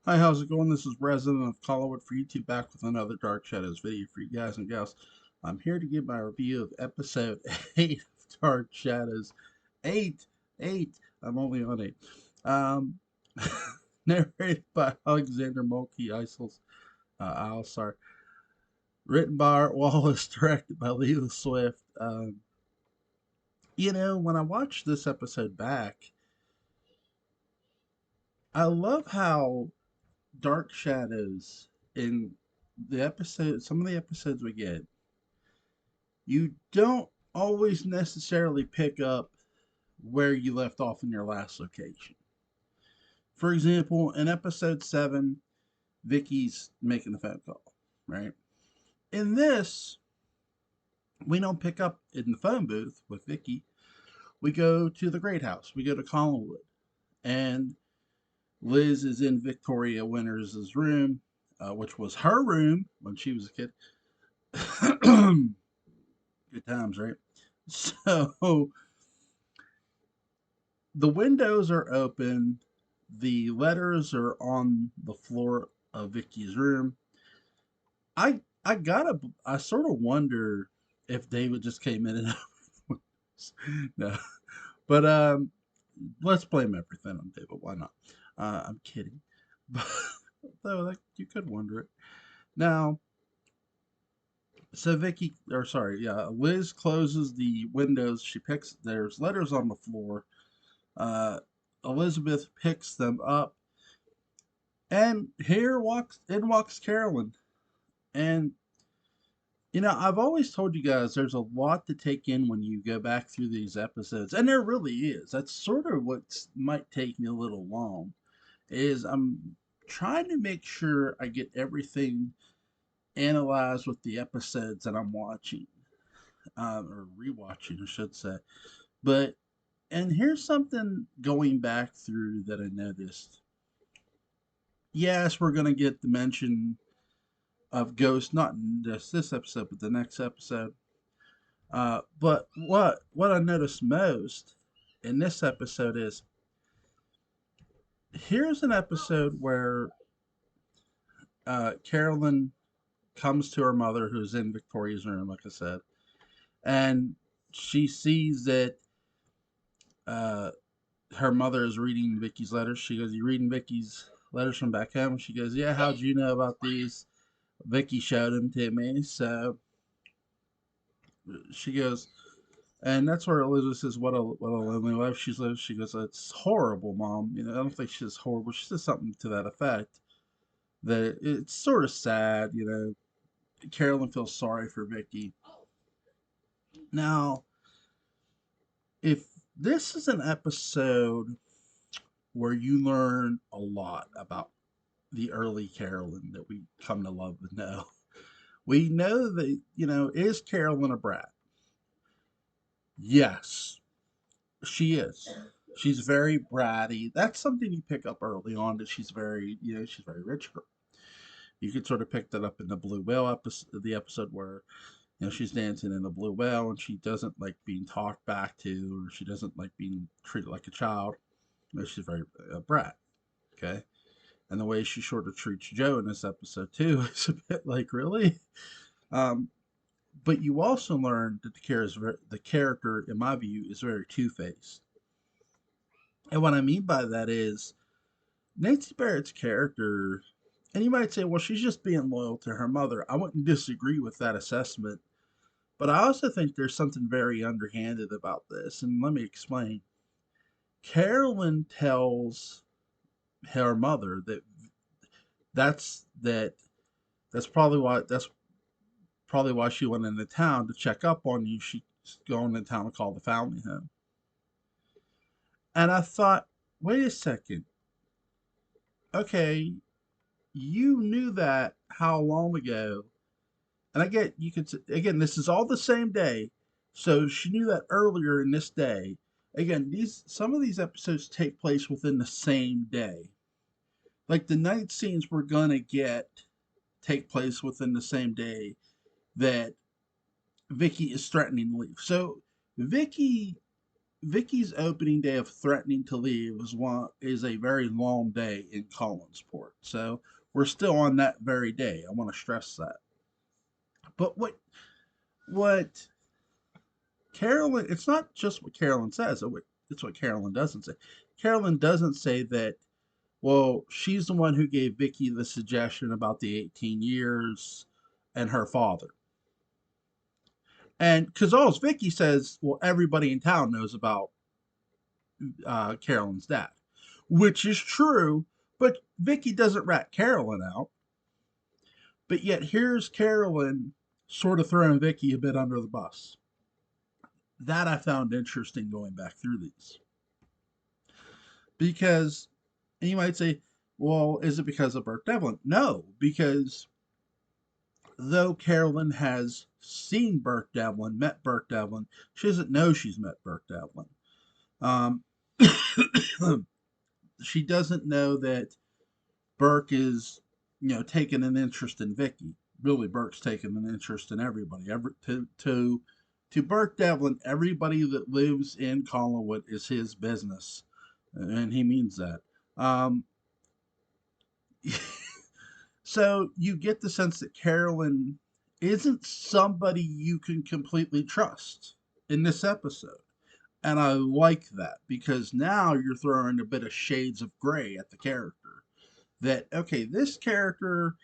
Hi, how's it going? This is Resident of Collinwood for YouTube back with another Dark Shadows video for you guys and gals. I'm here to give my review of episode 8 of Dark Shadows. 8! 8! I'm only on 8. Um, narrated by Alexander Mulkey Isles, Alisar. Written by Art Wallace, directed by Leila Swift. When I watched this episode back, I love how Dark Shadows in some of the episodes we get, you don't always necessarily pick up where you left off in your last location. For example, in episode 7, Vicky's making the phone call, right? In this, we don't pick up in the phone booth with Vicky. We go to the Great House. We go to Collinwood. And Liz is in Victoria Winters' room, which was her room when she was a kid. Good times, right? So the windows are open. The letters are on the floor of Vicky's room. I sort of wonder if David just came in and no, but let's blame everything on David. Why not? I'm kidding, but though like, you could wonder it. Now, so Vicky, or sorry, yeah, Liz closes the windows. She picks. There's letters on the floor. Uh, Elizabeth picks them up, and walks Carolyn. And I've always told you guys there's a lot to take in when you go back through these episodes, and there really is. That's sort of what might take me a little long. Is I'm trying to make sure I get everything analyzed with the episodes that I'm watching, or rewatching, I should say. But and here's something going back through that I noticed. Yes, we're gonna get the mention of Ghost, not in just this episode, but the next episode. But what I noticed most in this episode is here's an episode where Carolyn comes to her mother, who's in Victoria's room, like I said, and she sees that uh, her mother is reading Vicky's letters. She goes, "You reading Vicky's letters from back home?" She goes, "Yeah. How'd you know about these?" Vicky showed them to me. So she goes, and that's where Elizabeth says, "What a lonely life she's lived." She goes, "It's horrible, Mom." I don't think she's horrible. She says something to that effect. That it's sort of sad. Carolyn feels sorry for Vicky. Now, if this is an episode where you learn a lot about the early Carolyn that we come to love and know, we know that is Carolyn a brat? Yes, she is. She's very bratty. That's something you pick up early on, that she's very rich girl. You could sort of pick that up in the Blue Whale episode, the episode where she's dancing in the Blue Whale and she doesn't like being talked back to, or she doesn't like being treated like a child. She's very a brat. Okay, and the way she sort of treats Joe in this episode too is a bit like, really. Um, but you also learn that the character, in my view, is very two faced. And what I mean by that is Nancy Barrett's character, and you might say, well, she's just being loyal to her mother. I wouldn't disagree with that assessment. But I also think there's something very underhanded about this. And let me explain. Carolyn tells her mother that's that that's probably why she went into town to check up on you. She's going to town to call the family home. And I thought, wait a second. Okay, you knew that how long ago? And I get you could again, this is all the same day, so she knew that earlier in this day. Again, these some of these episodes take place within the same day. Like the night scenes we're gonna get take place within the same day that Vicky is threatening to leave. So Vicky Vicky's opening day of threatening to leave is a very long day in Collinsport. So we're still on that very day. I want to stress that. But what Carolyn, it's not just what Carolyn says, it's what Carolyn doesn't say. Carolyn doesn't say that, well, she's the one who gave Vicky the suggestion about the 18 years and her father. And because all Vicky says, well, everybody in town knows about Carolyn's dad, which is true, but Vicky doesn't rat Carolyn out. But yet here's Carolyn sort of throwing Vicky a bit under the bus. That I found interesting going back through these. Because, and you might say, well, is it because of Burt Devlin? No, because though Carolyn has seen Burt Devlin, met Burt Devlin, she doesn't know she's met Burt Devlin. Um, she doesn't know that Burke is, taking an interest in Vicky. Really, Burke's taking an interest in everybody. To Burke Devlin, everybody that lives in Collinwood is his business, and he means that. Um, so you get the sense that Carolyn isn't somebody you can completely trust in this episode. And I like that because now you're throwing a bit of shades of gray at the character. That, okay, this character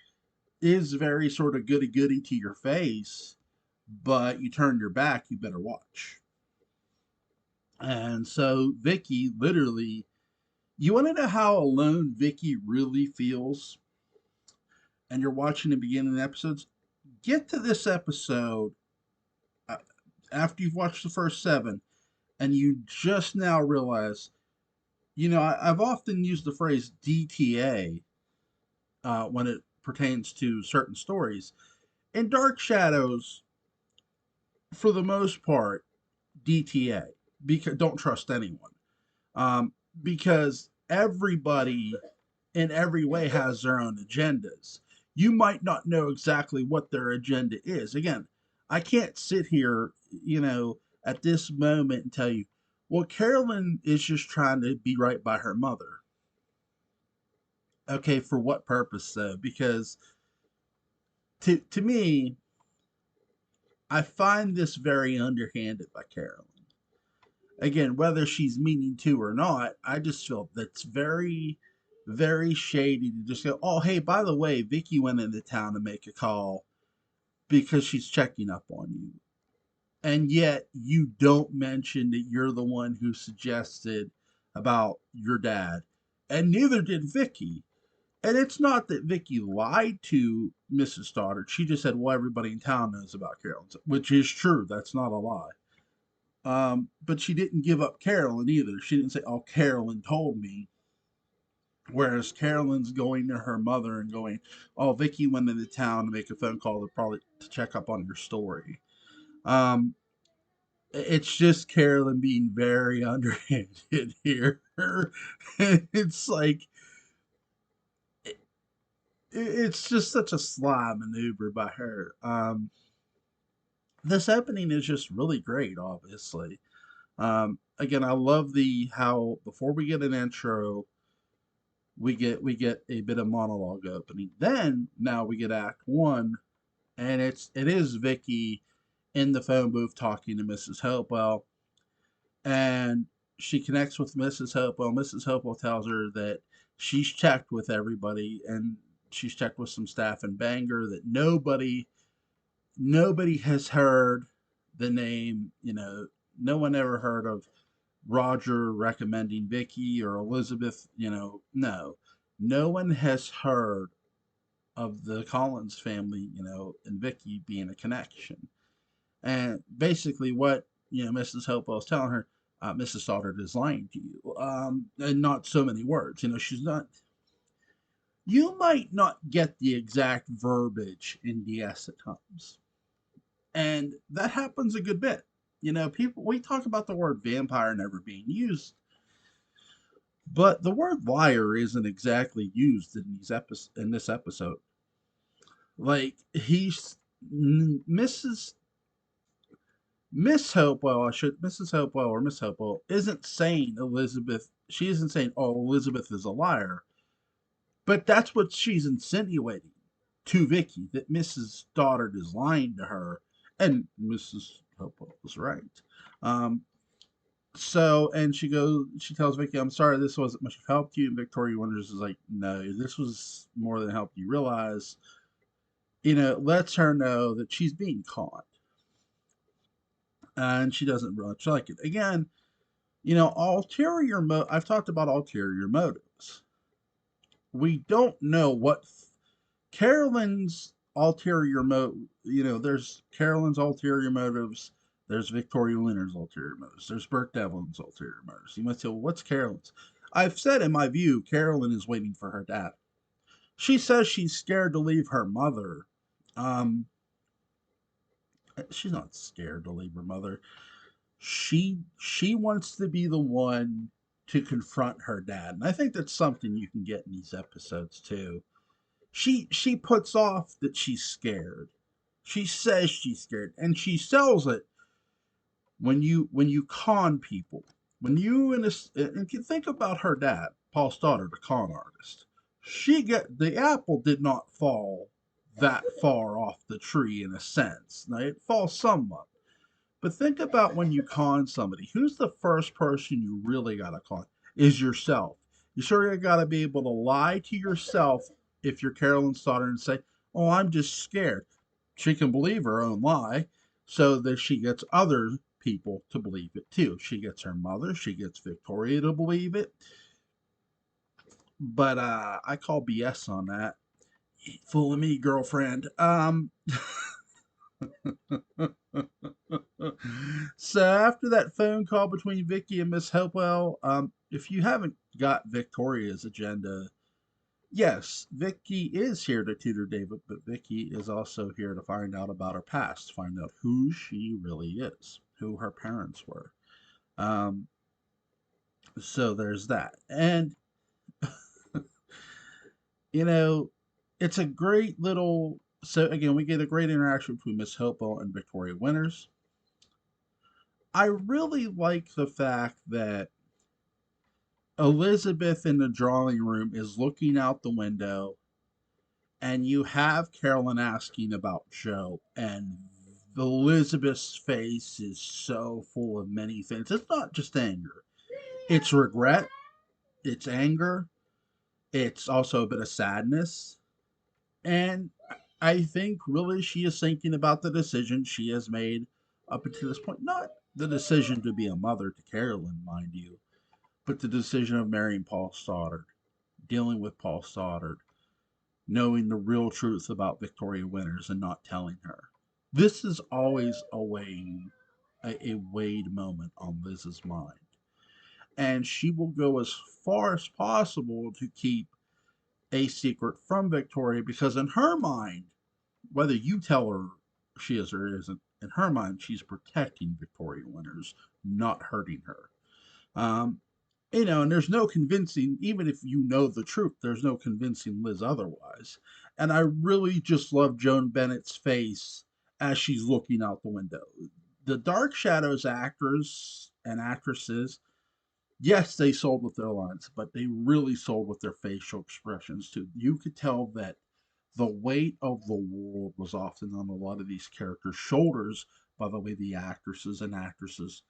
is very sort of goody goody to your face, but you turn your back, you better watch. And so Vicky literally, you want to know how alone Vicky really feels? And you're watching the beginning of the episodes, get to this episode uh, after you've watched the first seven, and you just now realize, I've often used the phrase DTA when it pertains to certain stories. In Dark Shadows, for the most part, DTA, because don't trust anyone, um, because everybody in every way has their own agendas. You might not know exactly what their agenda is. Again, I can't sit here, at this moment and tell you, well, Carolyn is just trying to be right by her mother. Okay, for what purpose though? Because to me, I find this very underhanded by Carolyn. Again, whether she's meaning to or not, I just feel that's very, very shady to just go, oh, hey, by the way, Vicky went into town to make a call because she's checking up on you. And yet you don't mention that you're the one who suggested about your dad. And neither did Vicky. And it's not that Vicky lied to Mrs. Stoddard. She just said, well, everybody in town knows about Carolyn, which is true. That's not a lie. But she didn't give up Carolyn either. She didn't say, oh, Carolyn told me. Whereas Carolyn's going to her mother and going, oh, Vicky went into town to make a phone call to probably to check up on your story. Um, it's just Carolyn being very underhanded here. It's like, it's just such a sly maneuver by her. This opening is just really great, obviously. Again, I love the how before we get an intro, we get a bit of monologue opening. Then now we get Act One, and it is Vicky in the phone booth talking to Mrs. Hopewell, and she connects with Mrs. Hopewell. Mrs. Hopewell tells her that she's checked with everybody, and she's checked with some staff in Bangor that nobody has heard the name. No one ever heard of Roger recommending Vicky or Elizabeth. No, no one has heard of the Collins family, and Vicky being a connection. And basically, what Mrs. Hopewell is telling her, Mrs. Stoddard is lying to you, and not so many words. She's not. You might not get the exact verbiage in DS at times, and that happens a good bit. People we talk about the word vampire never being used, but the word liar isn't exactly used in this episode. Like Mrs. Miss Hopewell, Mrs. Hopewell or Miss Hopewell isn't saying Elizabeth. She isn't saying, "Oh, Elizabeth is a liar," but that's what she's insinuating to Vicky, that Mrs. Stoddard is lying to her, and Mrs. Hopewell was right. Um, and she tells Vicky, "I'm sorry, this wasn't much of help to you." And Victoria Winters is like, "No, this was more than help you realize." Lets her know that she's being caught, and she doesn't really like it. Again, I've talked about ulterior motives. We don't know what Carolyn's ulterior motive. There's Carolyn's ulterior motives. There's Victoria Winter's ulterior motives. There's Bert Devlin's ulterior motives. You might say, well, what's Carolyn's? I've said in my view, Carolyn is waiting for her dad. She says she's scared to leave her mother. Um, she's not scared to leave her mother. She wants to be the one to confront her dad, and I think that's something you can get in these episodes too. She puts off that she's scared. She says she's scared, and she sells it when you con people. When you in a, and you think about her dad, Paul Stoddard, a con artist. The apple did not fall that far off the tree in a sense. Now it falls somewhat, but think about when you con somebody. Who's the first person you really got to con? Is yourself. You sure you got to be able to lie to yourself if you're Carolyn Stoddard and say, "Oh, I'm just scared." She can believe her own lie so that she gets other people to believe it too. She gets her mother, she gets Victoria to believe it. But I call BS on that. Fool of me, girlfriend. So after that phone call between Vicky and Miss Hopewell, if you haven't got Victoria's agenda, yes, Vicky is here to tutor David, but Vicky is also here to find out about her past, find out who she really is, who her parents were. Um, so there's that, and you know, it's a great little. So again, we get a great interaction between Miss Hopewell and Victoria Winters. I really like the fact that Elizabeth in the drawing room is looking out the window, and you have Carolyn asking about Joe, and Elizabeth's face is so full of many things. It's not just anger, it's regret, it's anger, it's also a bit of sadness. And I think really she is thinking about the decision she has made up until this point. Not the decision to be a mother to Carolyn, mind you, but the decision of marrying Paul Stoddard, dealing with Paul Stoddard, knowing the real truth about Victoria Winters and not telling her. This is always a weighed moment on Liz's mind. And she will go as far as possible to keep a secret from Victoria because, in her mind, whether you tell her she is or isn't, in her mind, she's protecting Victoria Winters, not hurting her. Um, and there's no convincing, even if you know the truth, there's no convincing Liz otherwise. And I really just love Joan Bennett's face as she's looking out the window. The Dark Shadows actors and actresses, yes, they sold with their lines, but they really sold with their facial expressions too. You could tell that the weight of the world was often on a lot of these characters' shoulders by the way the actresses and actresses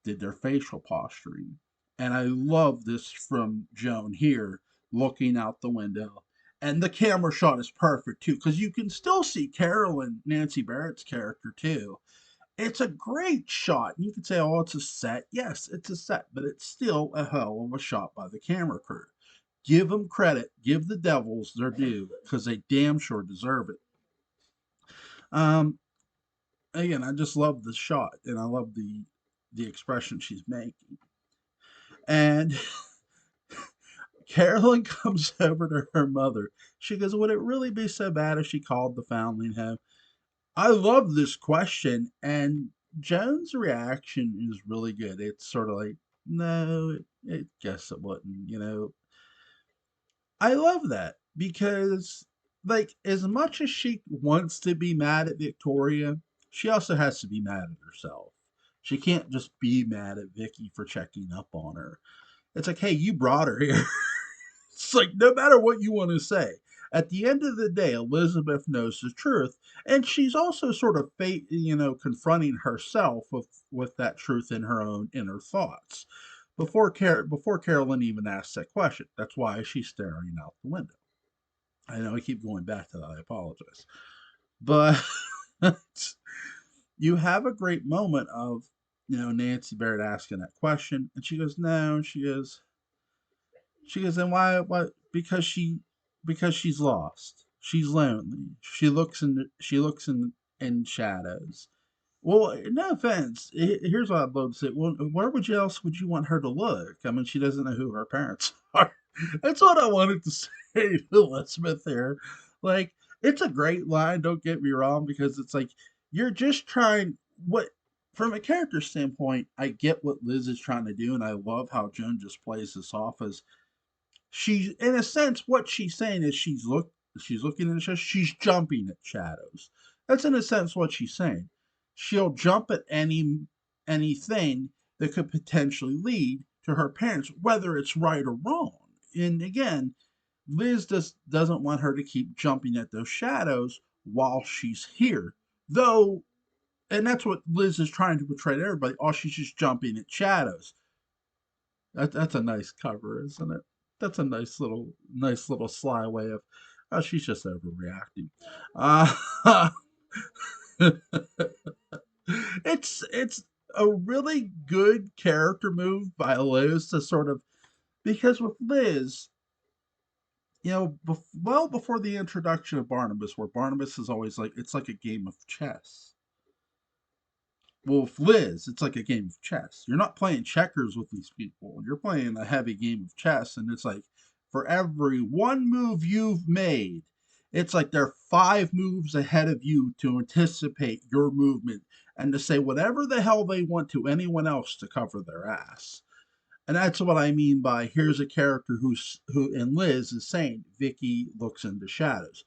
did their facial posturing. And I love this from Joan here, looking out the window. And the camera shot is perfect too, because you can still see Carolyn, Nancy Barrett's character too. It's a great shot. You could say, oh, it's a set. Yes, it's a set, but it's still a hell of a shot by the camera crew. Give them credit. Give the Devils their due because they damn sure deserve it. Um, Again, I just love the shot and I love the expression she's making. And Carolyn comes over to her mother. She goes, "Would it really be so bad if she called the foundling home?" I love this question, and Joan's reaction is really good. It's sort of like, no, it guess it wouldn't. I love that because, like, as much as she wants to be mad at Victoria, she also has to be mad at herself. She can't just be mad at Vicky for checking up on her. It's like, hey, you brought her here. It's like no matter what you want to say, at the end of the day, Elizabeth knows the truth, and she's also sort of confronting herself with that truth in her own inner thoughts. Before Carolyn even asks that question, that's why she's staring out the window. I know I keep going back to that. I apologize, but you have a great moment of Nancy Barrett asking that question, and she goes, "No," she goes, "And why? What? Because she's lost. She's lonely. She looks in shadows." Well, no offense. Here's what I'd love to say. Well, where would you else would you want her to look? I mean, she doesn't know who her parents are. That's what I wanted to say to Elizabeth there. Like, it's a great line. Don't get me wrong, because it's like you're just trying what. From a character standpoint, I get what Liz is trying to do, and I love how Joan just plays this off as she's in a sense what she's saying is she's looking in the shadows, she's jumping at shadows. That's in a sense what she's saying. She'll jump at anything that could potentially lead to her parents, whether it's right or wrong. And again, Liz just doesn't want her to keep jumping at those shadows while she's here. Though, and that's what Liz is trying to portray to everybody. Oh, she's just jumping at shadows. That's a nice cover, isn't it? That's a nice little sly way of, oh, she's just overreacting. Uh, it's a really good character move by Liz to sort of because with Liz, well before the introduction of Barnabas, where Barnabas is always like it's like a game of chess. Well, with Liz, it's like a game of chess. You're not playing checkers with these people. You're playing a heavy game of chess, and it's like for every one move you've made, it's like they're 5 moves ahead of you to anticipate your movement and to say whatever the hell they want to anyone else to cover their ass. And that's what I mean by here's a character who in Liz is saying Vicky looks into shadows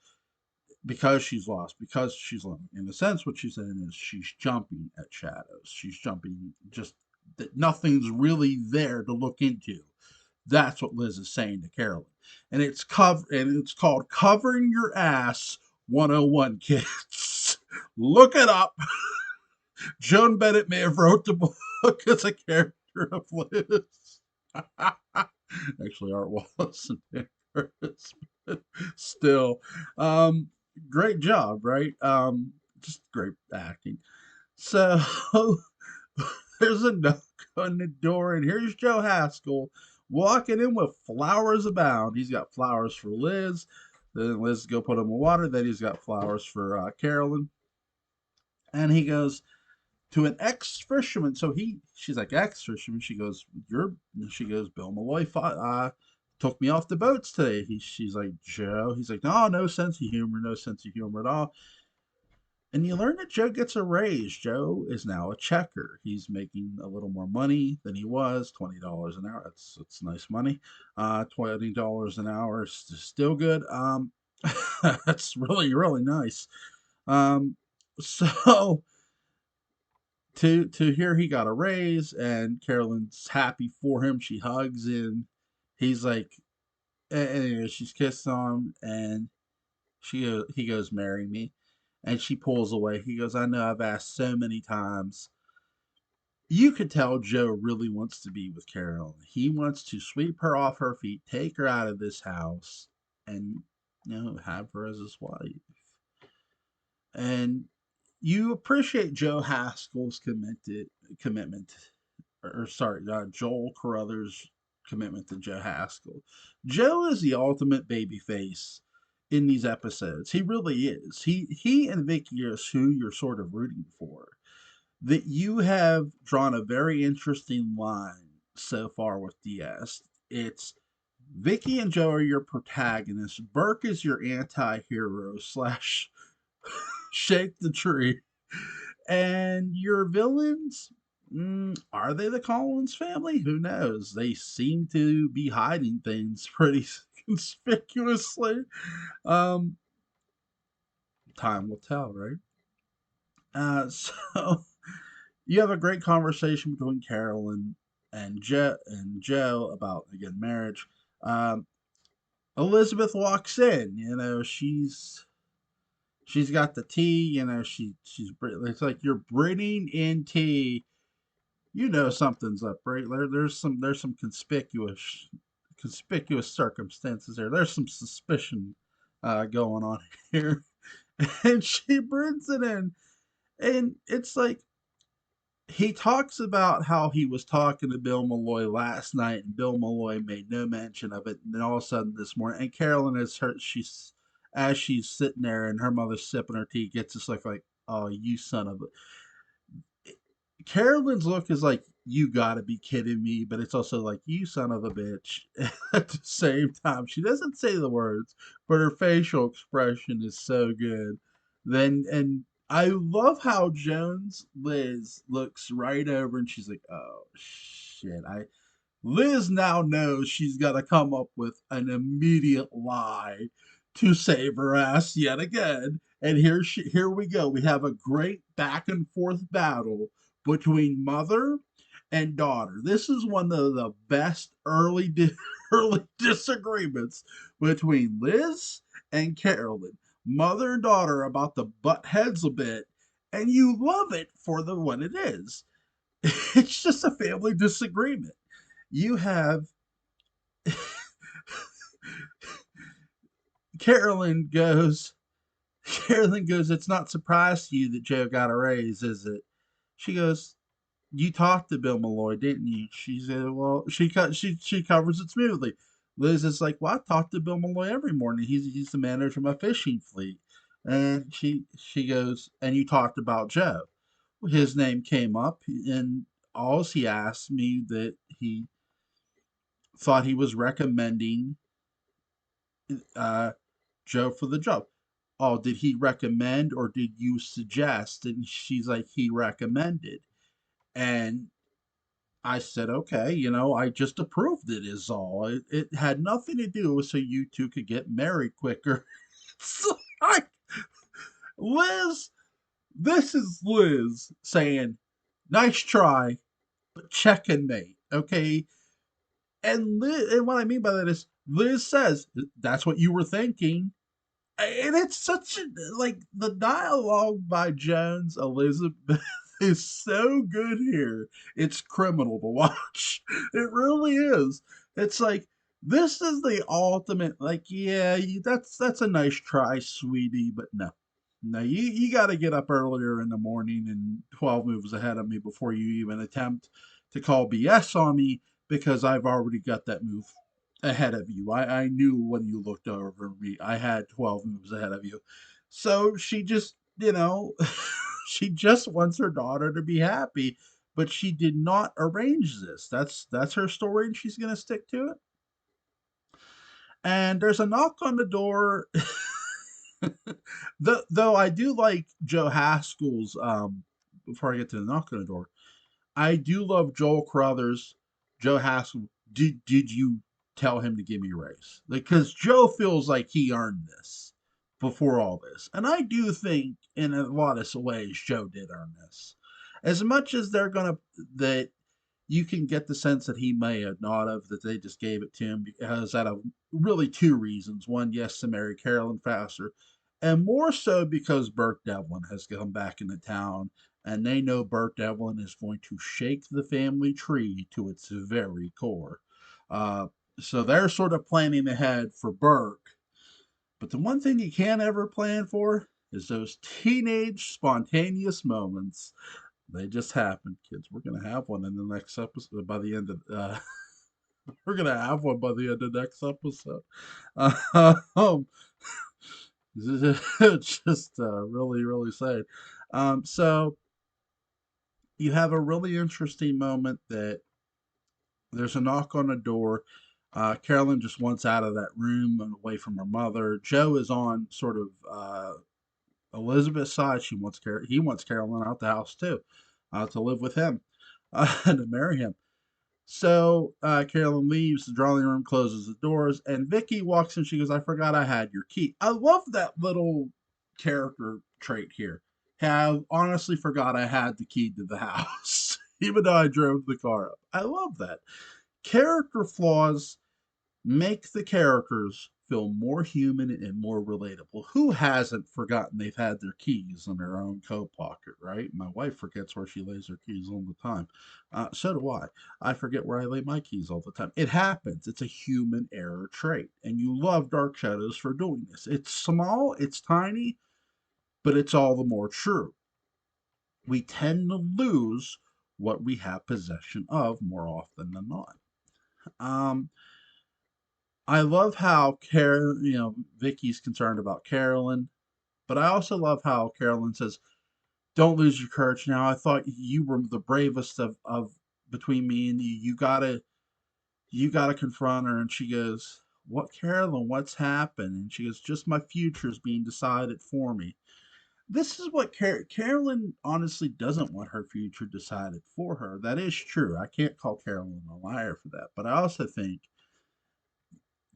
because she's lost, because she's lonely. In a sense, what she's saying is she's jumping at shadows. She's jumping just that nothing's really there to look into. That's what Liz is saying to Carolyn. And it's called Covering Your Ass 101 Kids. Look it up. Joan Bennett may have wrote the book as a character of Liz. Actually, Art Wallace and Paris. Still. Um, Great job, right? Just great acting. So there's a knock on the door, and here's Joe Haskell walking in with flowers abound. He's got flowers for Liz. Then Liz go put them in water. Then he's got flowers for Carolyn. And he goes to an ex fisherman. She's like ex fisherman. She goes, Bill Malloy took me off the boats today. She's like, Joe. He's like, no, no sense of humor, no sense of humor at all. And you learn that Joe gets a raise. Joe is now a checker. He's making a little more money than he was, $20 an hour. That's nice money. $20 an hour is still good. That's really really nice. So to hear he got a raise and Carolyn's happy for him, she hugs him. He's like, anyway, she's kissed on him, and he goes, marry me. And she pulls away. He goes, I know I've asked so many times. You could tell Joe really wants to be with Carolyn. He wants to sweep her off her feet, take her out of this house, and have her as his wife. And you appreciate Joe Haskell's commitment, or sorry, Joel Carruthers' commitment to Joe Haskell. Joe is the ultimate baby face in these episodes. He really is. He and Vicky is who you're sort of rooting for. That you have drawn a very interesting line so far with DS. It's Vicky and Joe are your protagonists. Burke is your anti-hero slash shake the tree. And your villains, are they the Collins family? Who knows? They seem to be hiding things pretty conspicuously. Um, Time will tell, right? So you have a great conversation between Carolyn and Joe about again marriage. Um, Elizabeth walks in. She's got the tea. It's like you're bringing in tea. Something's up, right? There's some conspicuous circumstances there. There's some suspicion going on here, and she brings it in, and it's like he talks about how he was talking to Bill Malloy last night, and Bill Malloy made no mention of it. And then all of a sudden this morning, and Carolyn is her. She's as she's sitting there, and her mother's sipping her tea, gets this look like, "Oh, you son of a." Carolyn's look is like, "You gotta be kidding me," but it's also like, "You son of a bitch." At the same time, she doesn't say the words, but her facial expression is so good. Then and I love how Jones Liz looks right over and she's like, "Oh shit, I." Liz now knows she's got to come up with an immediate lie to save her ass yet again. And here we go. We have a great back and forth battle between mother and daughter. This is one of the best early disagreements between Liz and Carolyn. Mother and daughter about to butt heads a bit, and you love it for the what it is. It's just a family disagreement. You have Carolyn goes, Carolyn goes, "It's not surprise to you that Joe got a raise, is it?" She goes, "You talked to Bill Malloy, didn't you?" She said, "Well," she covers it smoothly. Liz is like, "Well, I talk to Bill Malloy every morning. He's the manager of my fishing fleet." And she goes, "And you talked about Joe." His name came up, and all he asked me that he thought he was recommending uh, Joe for the job. "Oh, did he recommend or did you suggest?" And she's like, "He recommended." And I said, "Okay, I just approved it, is all. It had nothing to do with so you two could get married quicker." So Liz, this is Liz saying, "Nice try, but check and mate." Okay. And what I mean by that is Liz says, "That's what you were thinking." And it's such a like the dialogue by Jones Elizabeth is so good here. It's criminal to watch. It really is. It's like this is the ultimate. Like, yeah, that's a nice try, sweetie, but no, no, you got to get up earlier in the morning and 12 moves ahead of me before you even attempt to call BS on me because I've already got that move ahead of you. I knew when you looked over me, I had 12 moves ahead of you. So she just, she just wants her daughter to be happy, but she did not arrange this. That's her story, and she's going to stick to it. And there's a knock on the door. Though I do like Joe Haskell's. Before I get to the knock on the door, I do love Joel Crothers. Joe Haskell, did you tell him to give me a raise? Like, because Joe feels like he earned this before all this, and I do think in a lot of ways Joe did earn this. As much as they're gonna that you can get the sense that he may have not have that they just gave it to him because out of really two reasons. One, yes, to marry Carolyn faster, and more so because Burt Devlin has come back into town and they know Burt Devlin is going to shake the family tree to its very core. Uh, so they're sort of planning ahead for Burke. But the one thing you can't ever plan for is those teenage spontaneous moments. They just happen, kids. We're gonna have one in the next episode. By the end of we're gonna have one by the end of next episode. Um, just really, really sad. So you have a really interesting moment that there's a knock on the door. Carolyn just wants out of that room and away from her mother. Joe is on sort of Elizabeth's side. He wants Carolyn out the house too, to live with him, and to marry him. So Carolyn leaves the drawing room, closes the doors, and Vicky walks in. She goes, "I forgot I had your key." I love that little character trait here. I honestly forgot I had the key to the house, even though I drove the car up. I love that. Character flaws make the characters feel more human and more relatable. Who hasn't forgotten they've had their keys in their own coat pocket, right? My wife forgets where she lays her keys all the time. So do I. I forget where I lay my keys all the time. It happens. It's a human error trait. And you love Dark Shadows for doing this. It's small, it's tiny, but it's all the more true. We tend to lose what we have possession of more often than not. Um, I love how Vicky's concerned about Carolyn, but I also love how Carolyn says, "Don't lose your courage now. I thought you were the bravest of between me and you. You gotta confront her." And she goes, "What, Carolyn? What's happened?" And she goes, "Just my future's being decided for me." This is what Carolyn honestly doesn't want her future decided for her. That is true. I can't call Carolyn a liar for that, but I also think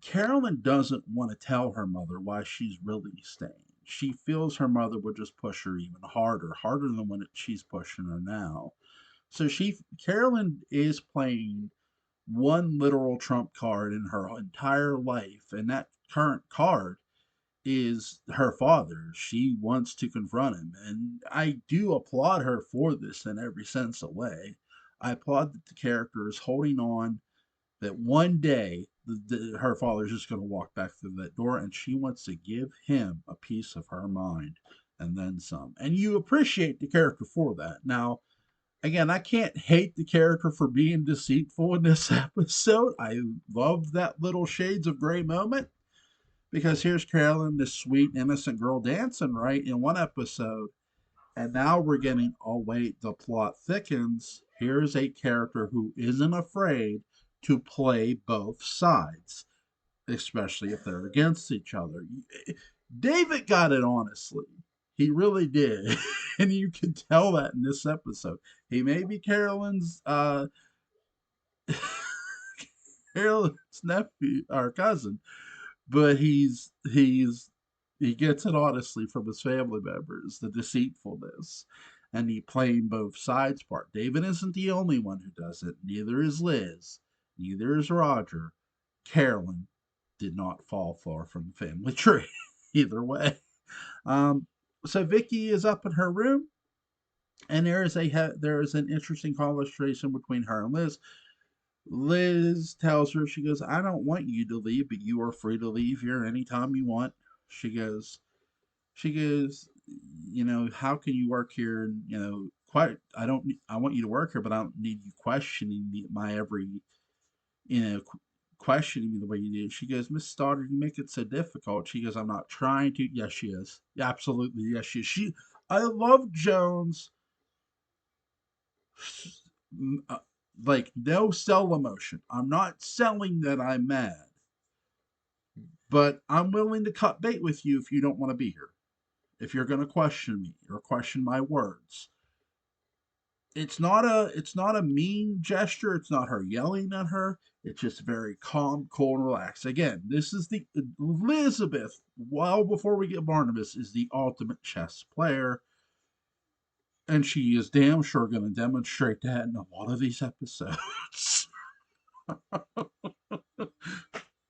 Carolyn doesn't want to tell her mother why she's really staying. She feels her mother would just push her even harder, harder than when she's pushing her now. So Carolyn is playing one literal trump card in her entire life, and that current card is her father. She wants to confront him, and I do applaud her for this in every sense of way. I applaud that the character is holding on that one day her father's just going to walk back through that door and she wants to give him a piece of her mind and then some. And you appreciate the character for that. Now, again, I can't hate the character for being deceitful in this episode. I love that little shades of gray moment because here's Carolyn, this sweet, innocent girl dancing right in one episode. And now we're getting, oh, wait, the plot thickens. Here's a character who isn't afraid to play both sides, especially if they're against each other. David got it honestly. He really did. And you can tell that in this episode. He may be Carolyn's nephew or cousin, but he gets it honestly from his family members, the deceitfulness, and he playing both sides part. David isn't the only one who does it. Neither is Liz. Neither is Roger. Carolyn did not fall far from the family tree. Either way. Um, so Vicky is up in her room, and there is an interesting conversation between her and Liz. Liz tells her, she goes, "I don't want you to leave, but you are free to leave here anytime you want." She goes, she goes, "How can you work here? And, quite, I want you to work here, but I don't need you questioning my every, questioning me the way you do." She goes, "Miss Stoddard, you make it so difficult." She goes, "I'm not trying to." Yes, she is. Yeah, absolutely. Yes, she is. I love Jones, uh, like, no sell emotion. I'm not selling that I'm mad, but I'm willing to cut bait with you if you don't want to be here. If you're going to question me or question my words, it's not a mean gesture. It's not her yelling at her. It's just very calm, cool, and relaxed. Again, this is the Elizabeth. Well, before we get Barnabas, is the ultimate chess player, and she is damn sure going to demonstrate that in a lot of these episodes.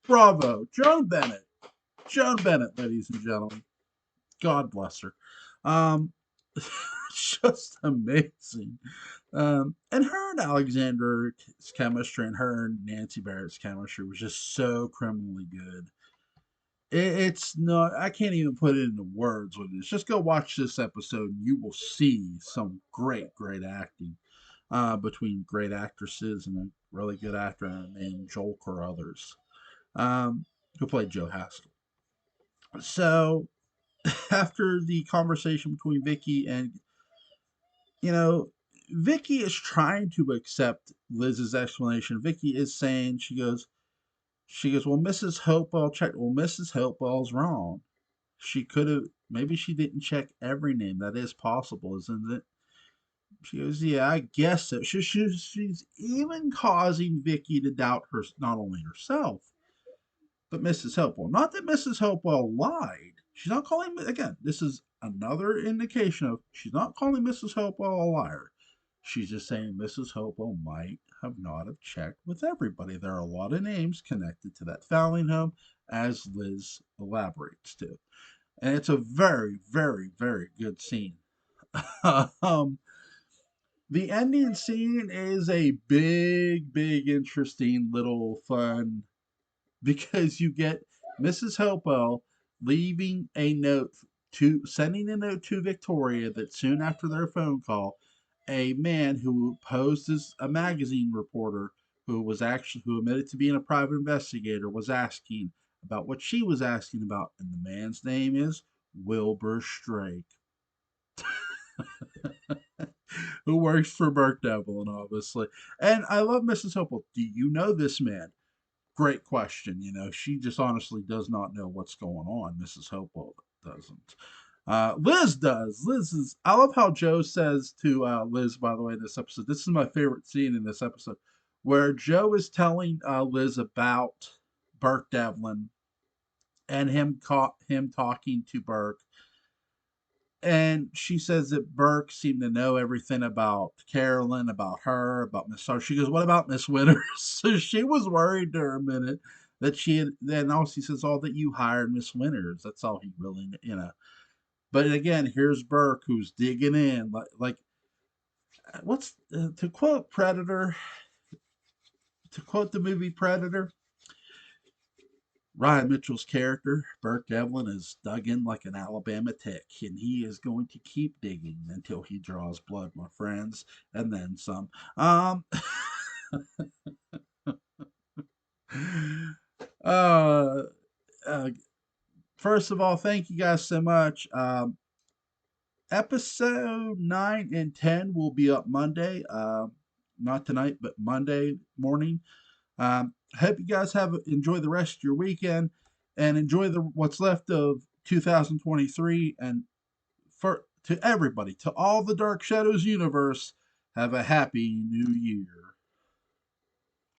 Bravo, Joan Bennett. Joan Bennett, ladies and gentlemen. God bless her. Um, just amazing. And her and Alexander's chemistry and her and Nancy Barrett's chemistry was just so criminally good. It's not, I can't even put it into words with this. Just go watch this episode and you will see some great, great acting between great actresses and a really good actor named Joel Carruthers, who played Joe Haskell. So after the conversation between Vicky and, you know, Vicky is trying to accept Liz's explanation. Vicky is saying, she goes, "Well, Mrs. Hopewell checked. Well, Mrs. Hopewell's wrong. She could have, maybe she didn't check every name. That is possible, isn't it?" She goes, "Yeah, I guess so." She's even causing Vicky to doubt her, not only herself, but Mrs. Hopewell. Not that Mrs. Hopewell lied. She's not calling, again, this is another indication of she's not calling Mrs. Hopewell a liar. She's just saying Mrs. Hopewell might have not have checked with everybody. There are a lot of names connected to that fouling home, as Liz elaborates to. And it's a very, very, very good scene. um, the ending scene is a big, big, interesting little fun because you get Mrs. Hopewell leaving a note sending a note to Victoria that soon after their phone call, a man who posed as a magazine reporter who admitted to being a private investigator was asking about what she was asking about, and the man's name is Wilbur Strake, who works for Burke Devlin, obviously. And I love Mrs. Hopewell. Do you know this man? Great question. She just honestly does not know what's going on. Mrs. Hopewell doesn't. Liz does. I love how Joe says to Liz, by the way, in this episode. This is my favorite scene in this episode, where Joe is telling Liz about Burke Devlin and him talking to Burke. And she says that Burke seemed to know everything about Carolyn, about her, about Miss Sarr. She goes, "What about Miss Winters?" So she was worried there a minute that she had. Then also he says, "All that you hired Miss Winters." That's all he really. But again, here's Burke who's digging in, like what's to quote Predator, to quote the movie Predator. Ryan Mitchell's character, Burke Devlin, is dug in like an Alabama tick, and he is going to keep digging until he draws blood, my friends, and then some. uh, uh, First of all, thank you guys so much. Episode 9 and 10 will be up Monday. Not tonight, but Monday morning. Hope you guys enjoy the rest of your weekend and enjoy what's left of 2023. And to everybody, to all the Dark Shadows universe, have a happy new year.